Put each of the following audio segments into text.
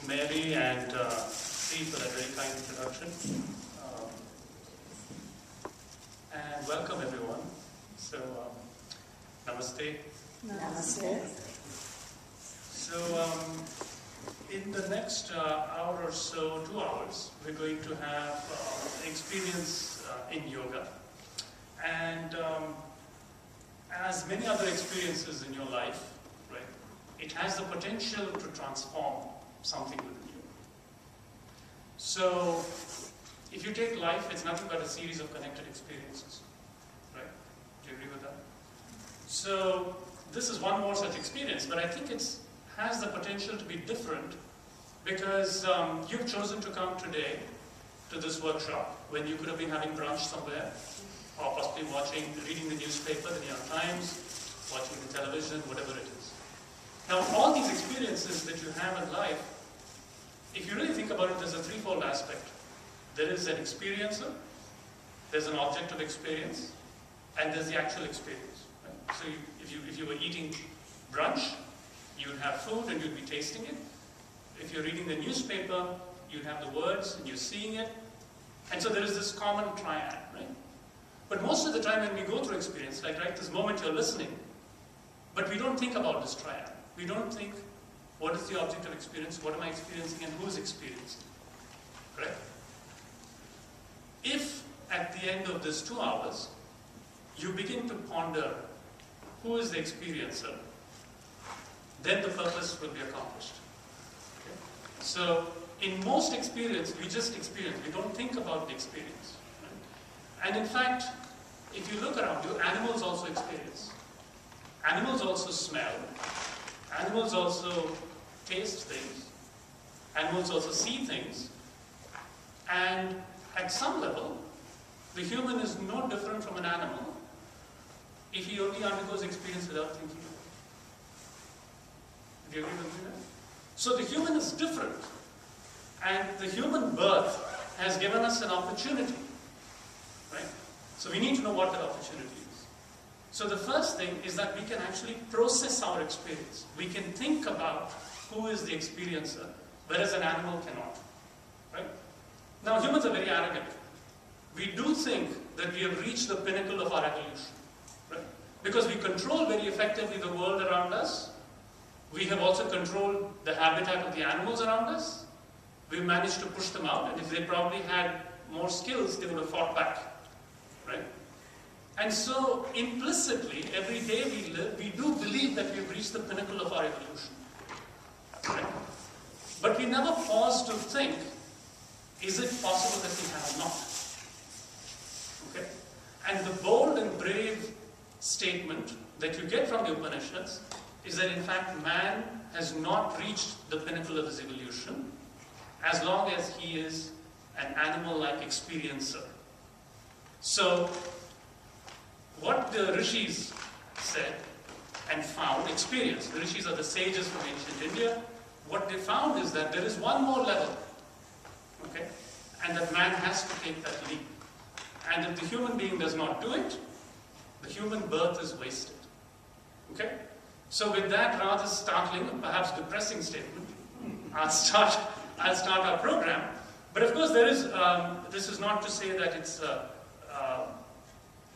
Mary and Steve for that very kind introduction. And welcome everyone. So, namaste. Namaste. So, in the next hour or so, 2 hours, we're going to have experience in yoga. And as many other experiences in your life, right, it has the potential to transform something within you. So, if you take life, it's nothing but a series of connected experiences, right? Do you agree with that? So, this is one more such experience, but I think it has the potential to be different because you've chosen to come today to this workshop when you could have been having brunch somewhere, or possibly reading the newspaper, the New York Times, watching the television, whatever it is. Now, all these experiences that you have in life, if you really think about it, there's a threefold aspect. There is an experiencer, there's an object of experience, and there's the actual experience. Right? So if you were eating brunch, you'd have food and you'd be tasting it. If you're reading the newspaper, you'd have the words and you're seeing it. And so there is this common triad, right? But most of the time when we go through experience, like right this moment you're listening, but we don't think about this triad. We don't think, what is the object of experience, what am I experiencing, and who's experiencing, correct? If at the end of this 2 hours, you begin to ponder who is the experiencer, then the purpose will be accomplished. Okay? So, in most experience, we just experience, we don't think about the experience. Right? And in fact, if you look around you, animals also experience. Animals also smell. Animals also taste things. Animals also see things. And at some level, the human is no different from an animal if he only undergoes experience without thinking. Do you agree with me? So the human is different. And the human birth has given us an opportunity. Right? So we need to know what that opportunity is. So the first thing is that we can actually process our experience. We can think about who is the experiencer, whereas an animal cannot. Right? Now humans are very arrogant. We do think that we have reached the pinnacle of our evolution. Right? Because we control very effectively the world around us. We have also controlled the habitat of the animals around us. We've managed to push them out, and if they probably had more skills, they would have fought back. Right? And so, implicitly, every day we live, we do believe that we've reached the pinnacle of our evolution. Right? But we never pause to think, is it possible that we have not? Okay? And the bold and brave statement that you get from the Upanishads is that in fact man has not reached the pinnacle of his evolution as long as he is an animal-like experiencer. So, what the rishis said and found, experienced, the rishis are the sages from ancient India, what they found is that there is one more level, okay, and that man has to take that leap. And if the human being does not do it, the human birth is wasted. Okay? So with that rather startling, perhaps depressing statement, I'll start our program. But of course there is, this is not to say that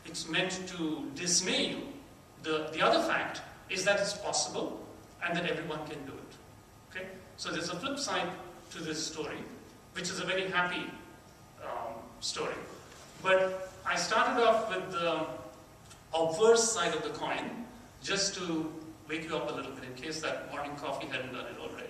it's meant to dismay you. The other fact is that it's possible and that everyone can do it. Okay? So there's a flip side to this story, which is a very happy story. But I started off with the obverse side of the coin, just to wake you up a little bit in case that morning coffee hadn't done it already.